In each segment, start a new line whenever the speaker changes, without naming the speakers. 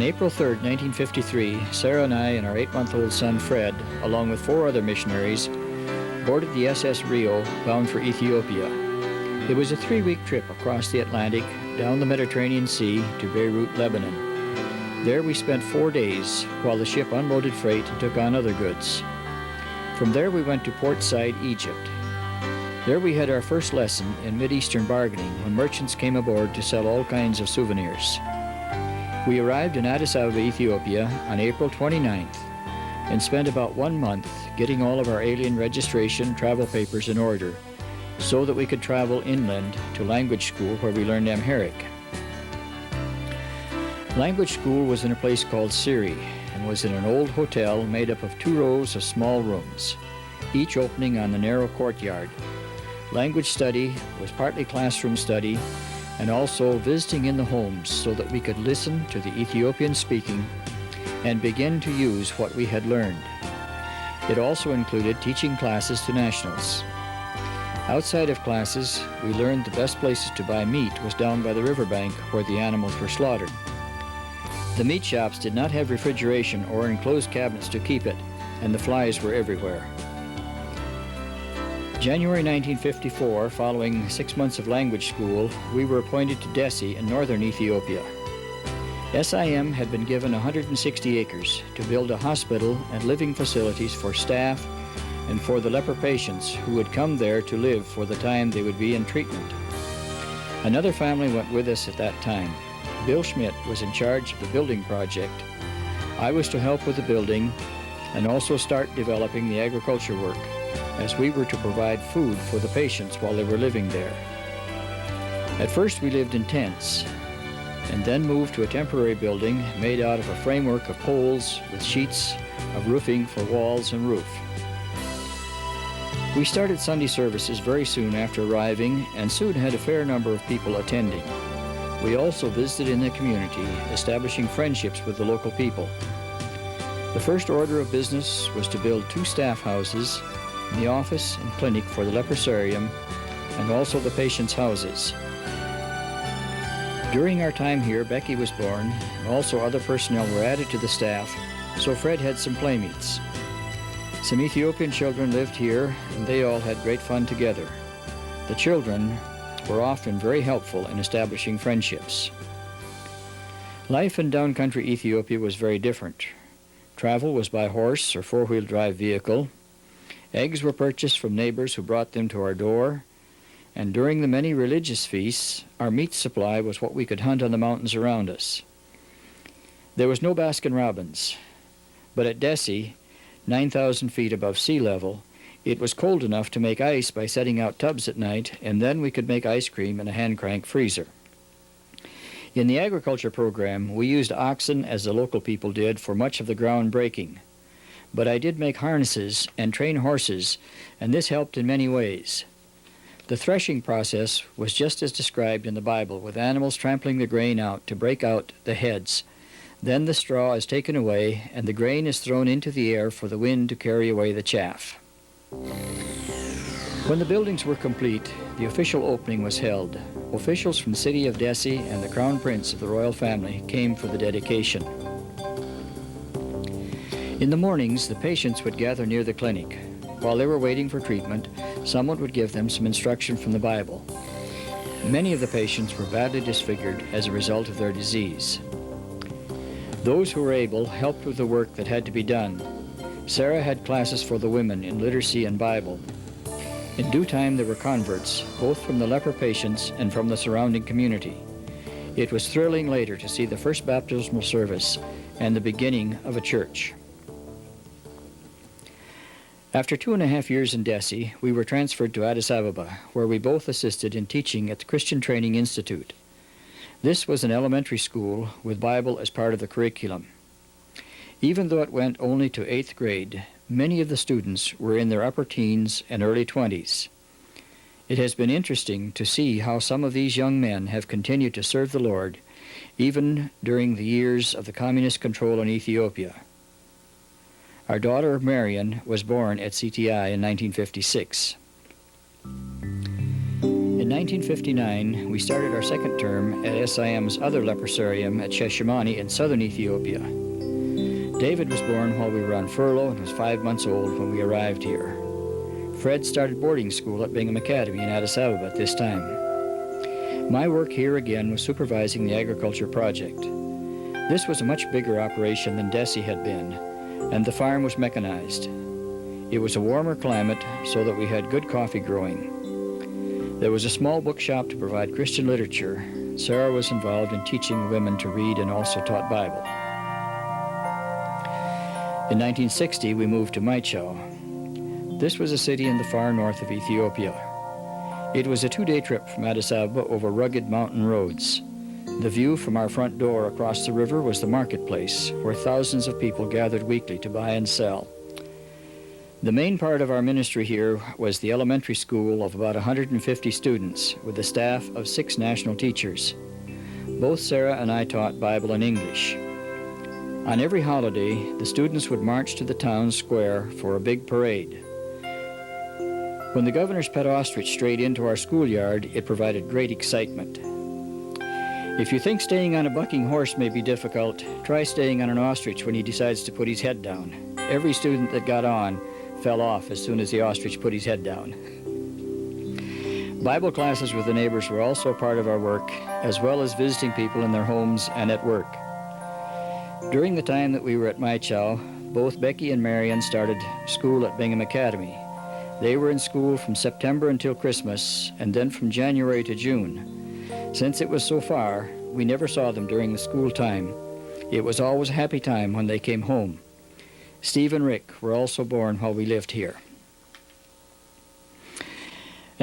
April 3, 1953, Sara and I and our 8-month-old son Fred, along with 4 other missionaries, boarded the SS Rio bound for Ethiopia. It was a 3-week trip across the Atlantic, down the Mediterranean Sea to Beirut, Lebanon. There we spent 4 days while the ship unloaded freight and took on other goods. From there we went to Port Said, Egypt. There we had our first lesson in Mideastern bargaining when merchants came aboard to sell all kinds of souvenirs. We arrived in Addis Ababa, Ethiopia on April 29th and spent about 1 month getting all of our alien registration travel papers in order so that we could travel inland to language school where we learned Amharic. Language school was in a place called Siri and was in an old hotel made up of 2 rows of small rooms, each opening on the narrow courtyard. Language study was partly classroom study and also visiting in the homes so that we could listen to the Ethiopian speaking and begin to use what we had learned. It also included teaching classes to nationals. Outside of classes, we learned the best places to buy meat was down by the riverbank where the animals were slaughtered. The meat shops did not have refrigeration or enclosed cabinets to keep it, and the flies were everywhere. January 1954, following 6 months of language school, we were appointed to Dessie in northern Ethiopia. SIM had been given 160 acres to build a hospital and living facilities for staff and for the leper patients who would come there to live for the time they would be in treatment. Another family went with us at that time. Bill Schmidt was in charge of the building project. I was to help with the building and also start developing the agriculture work, as we were to provide food for the patients while they were living there. At first we lived in tents, and then moved to a temporary building made out of a framework of poles with sheets of roofing for walls and roof. We started Sunday services very soon after arriving and soon had a fair number of people attending. We also visited in the community, establishing friendships with the local people. The first order of business was to build 2 staff houses, the office and clinic for the leprosarium, and also the patients' houses. During our time here, Becky was born, and also other personnel were added to the staff, so Fred had some playmates. Some Ethiopian children lived here, and they all had great fun together. The children were often very helpful in establishing friendships. Life in downcountry Ethiopia was very different. Travel was by horse or 4-wheel drive vehicle. Eggs were purchased from neighbors who brought them to our door, and during the many religious feasts, our meat supply was what we could hunt on the mountains around us. There was no Baskin-Robbins, but at Dessie, 9,000 feet above sea level, it was cold enough to make ice by setting out tubs at night, and then we could make ice cream in a hand-crank freezer. In the agriculture program, we used oxen as the local people did for much of the ground breaking. But I did make harnesses and train horses, and this helped in many ways. The threshing process was just as described in the Bible, with animals trampling the grain out to break out the heads. Then the straw is taken away, and the grain is thrown into the air for the wind to carry away the chaff. When the buildings were complete, the official opening was held. Officials from the city of Dessie and the Crown Prince of the royal family came for the dedication. In the mornings, the patients would gather near the clinic. While they were waiting for treatment, someone would give them some instruction from the Bible. Many of the patients were badly disfigured as a result of their disease. Those who were able helped with the work that had to be done. Sara had classes for the women in literacy and Bible. In due time there were converts, both from the leper patients and from the surrounding community. It was thrilling later to see the first baptismal service and the beginning of a church. After 2.5 years in Dessie, we were transferred to Addis Ababa, where we both assisted in teaching at the Christian Training Institute. This was an elementary school with Bible as part of the curriculum. Even though it went only to 8th grade, many of the students were in their upper teens and early 20s. It has been interesting to see how some of these young men have continued to serve the Lord, even during the years of the communist control in Ethiopia. Our daughter Marion was born at CTI in 1956. In In 1959, we started our second term at SIM's other leprosarium at Sheshimani in southern Ethiopia. David was born while we were on furlough and was 5 months old when we arrived here. Fred started boarding school at Bingham Academy in Addis Ababa at this time. My work here again was supervising the agriculture project. This was a much bigger operation than Desi had been, and the farm was mechanized. It was a warmer climate so that we had good coffee growing. There was a small bookshop to provide Christian literature. Sara was involved in teaching women to read and also taught Bible. In 1960, we moved to Maichau. This was a city in the far north of Ethiopia. It was a 2-day trip from Addis Ababa over rugged mountain roads. The view from our front door across the river was the marketplace, where thousands of people gathered weekly to buy and sell. The main part of our ministry here was the elementary school of about 150 students, with a staff of 6 national teachers. Both Sara and I taught Bible and English. On every holiday, the students would march to the town square for a big parade. When the governor's pet ostrich strayed into our schoolyard, it provided great excitement. If you think staying on a bucking horse may be difficult, try staying on an ostrich when he decides to put his head down. Every student that got on fell off as soon as the ostrich put his head down. Bible classes with the neighbors were also part of our work, as well as visiting people in their homes and at work. During the time that we were at Maichau, both Becky and Marion started school at Bingham Academy. They were in school from September until Christmas, and then from January to June. Since it was so far, we never saw them during the school time. It was always a happy time when they came home. Steve and Rick were also born while we lived here.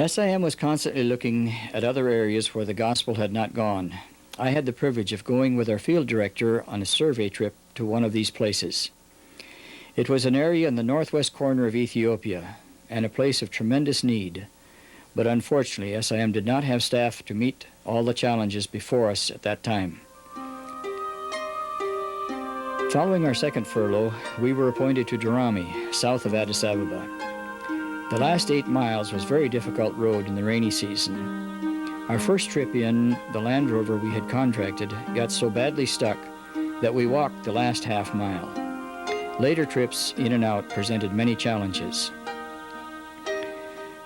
SIM was constantly looking at other areas where the gospel had not gone. I had the privilege of going with our field director on a survey trip to one of these places. It was an area in the northwest corner of Ethiopia and a place of tremendous need, but unfortunately SIM did not have staff to meet all the challenges before us at that time. Following our second furlough, we were appointed to Durrami, south of Addis Ababa. The last 8 miles was a very difficult road in the rainy season. Our first trip in, the Land Rover we had contracted got so badly stuck that we walked the last half mile. Later trips in and out presented many challenges.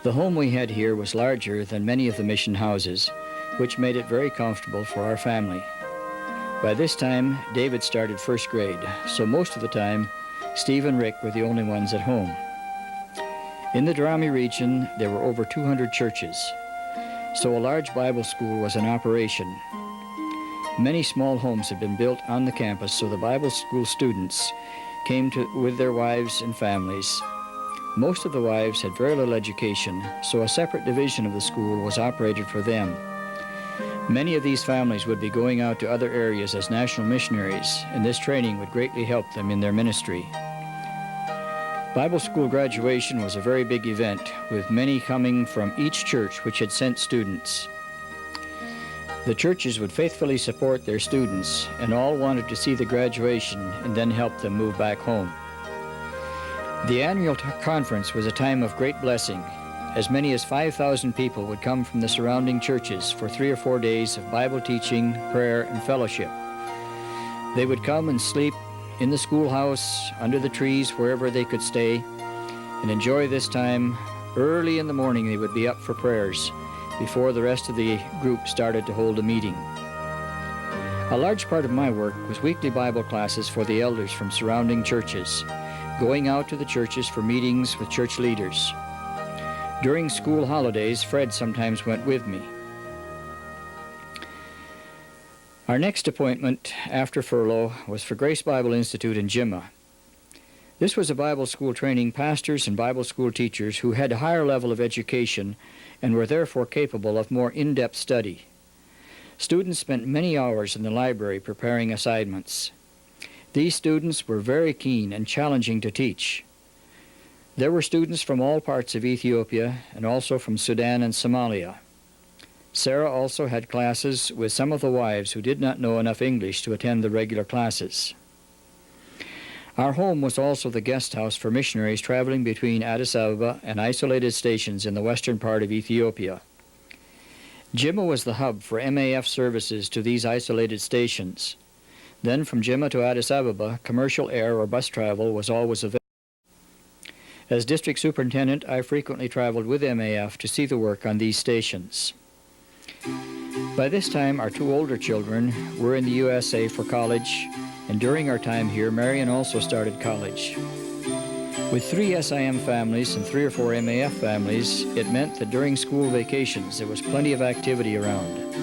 The home we had here was larger than many of the mission houses, which made it very comfortable for our family. By this time, David started first grade, so most of the time, Steve and Rick were the only ones at home. In the Durrami region, there were over 200 churches, so a large Bible school was in operation. Many small homes had been built on the campus, so the Bible school students came with their wives and families. Most of the wives had very little education, so a separate division of the school was operated for them. Many of these families would be going out to other areas as national missionaries, and this training would greatly help them in their ministry. Bible school graduation was a very big event, with many coming from each church which had sent students. The churches would faithfully support their students, and all wanted to see the graduation and then help them move back home. The annual conference was a time of great blessing. As many as 5,000 people would come from the surrounding churches for 3 or 4 days of Bible teaching, prayer, and fellowship. They would come and sleep in the schoolhouse, under the trees, wherever they could stay, and enjoy this time. Early in the morning they would be up for prayers before the rest of the group started to hold a meeting. A large part of my work was weekly Bible classes for the elders from surrounding churches, going out to the churches for meetings with church leaders. During school holidays, Fred sometimes went with me. Our next appointment after furlough was for Grace Bible Institute in Jimma. This was a Bible school training pastors and Bible school teachers who had a higher level of education and were therefore capable of more in-depth study. Students spent many hours in the library preparing assignments. These students were very keen and challenging to teach. There were students from all parts of Ethiopia and also from Sudan and Somalia. Sara also had classes with some of the wives who did not know enough English to attend the regular classes. Our home was also the guest house for missionaries traveling between Addis Ababa and isolated stations in the western part of Ethiopia. Jimma was the hub for MAF services to these isolated stations. Then from Jimma to Addis Ababa, commercial air or bus travel was always available. As district superintendent, I frequently traveled with MAF to see the work on these stations. By this time, our two older children were in the USA for college, and during our time here, Marion also started college. With 3 SIM families and 3 or 4 MAF families, it meant that during school vacations there was plenty of activity around.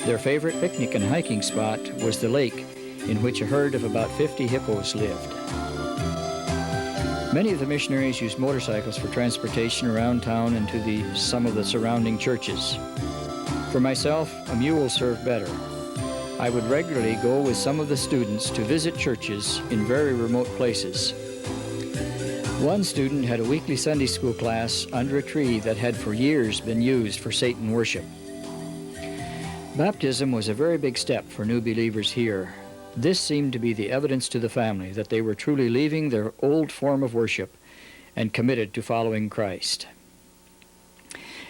Their favorite picnic and hiking spot was the lake, in which a herd of about 50 hippos lived. Many of the missionaries used motorcycles for transportation around town and to some of the surrounding churches. For myself, a mule served better. I would regularly go with some of the students to visit churches in very remote places. One student had a weekly Sunday school class under a tree that had for years been used for Satan worship. Baptism was a very big step for new believers here. This seemed to be the evidence to the family that they were truly leaving their old form of worship and committed to following Christ.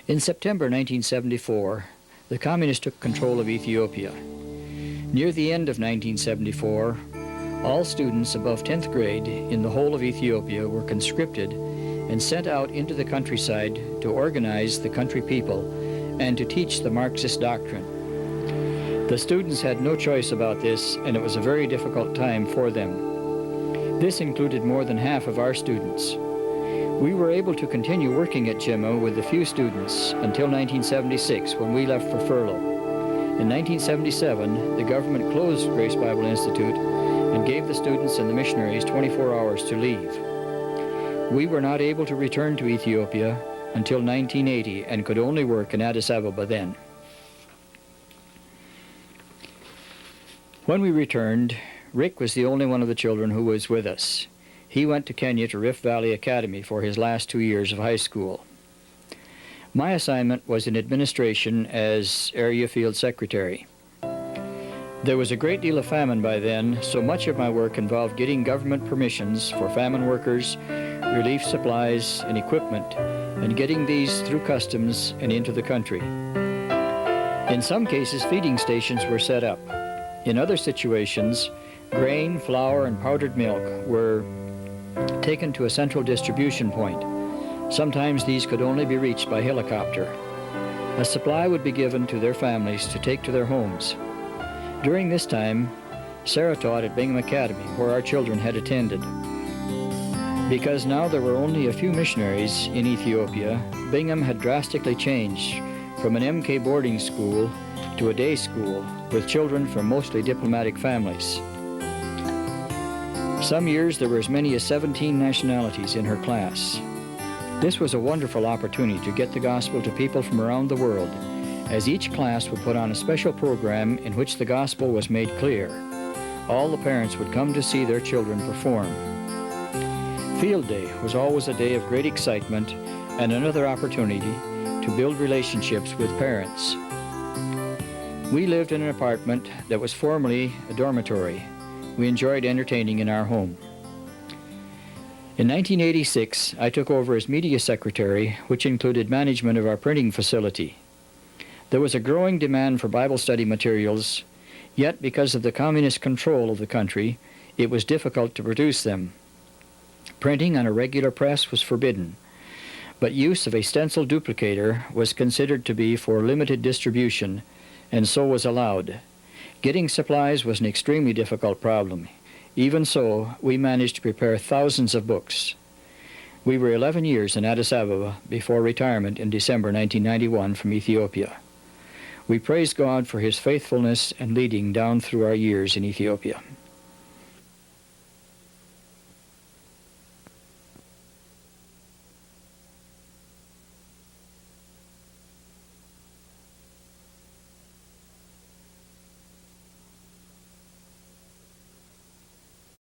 In September 1974, the communists took control of Ethiopia. Near the end of 1974, all students above 10th grade in the whole of Ethiopia were conscripted and sent out into the countryside to organize the country people and to teach the Marxist doctrine. The students had no choice about this, and it was a very difficult time for them. This included more than half of our students. We were able to continue working at Jimma with a few students until 1976, when we left for furlough. In 1977, the government closed Grace Bible Institute and gave the students and the missionaries 24 hours to leave. We were not able to return to Ethiopia until 1980 and could only work in Addis Ababa then. When we returned, Rick was the only one of the children who was with us. He went to Kenya to Rift Valley Academy for his last 2 years of high school. My assignment was in administration as area field secretary. There was a great deal of famine by then, so much of my work involved getting government permissions for famine workers, relief supplies, and equipment, and getting these through customs and into the country. In some cases, feeding stations were set up. In other situations, grain, flour, and powdered milk were taken to a central distribution point. Sometimes these could only be reached by helicopter. A supply would be given to their families to take to their homes. During this time, Sara taught at Bingham Academy, where our children had attended. Because now there were only a few missionaries in Ethiopia, Bingham had drastically changed from an MK boarding school to a day school with children from mostly diplomatic families. Some years there were as many as 17 nationalities in her class. This was a wonderful opportunity to get the gospel to people from around the world, as each class would put on a special program in which the gospel was made clear. All the parents would come to see their children perform. Field Day was always a day of great excitement and another opportunity to build relationships with parents. We lived in an apartment that was formerly a dormitory. We enjoyed entertaining in our home. In 1986, I took over as media secretary, which included management of our printing facility. There was a growing demand for Bible study materials, yet because of the communist control of the country, it was difficult to produce them. Printing on a regular press was forbidden, but use of a stencil duplicator was considered to be for limited distribution, and so was allowed. Getting supplies was an extremely difficult problem. Even so, we managed to prepare thousands of books. We were 11 years in Addis Ababa before retirement in December 1991 from Ethiopia. We praise God for His faithfulness and leading down through our years in Ethiopia.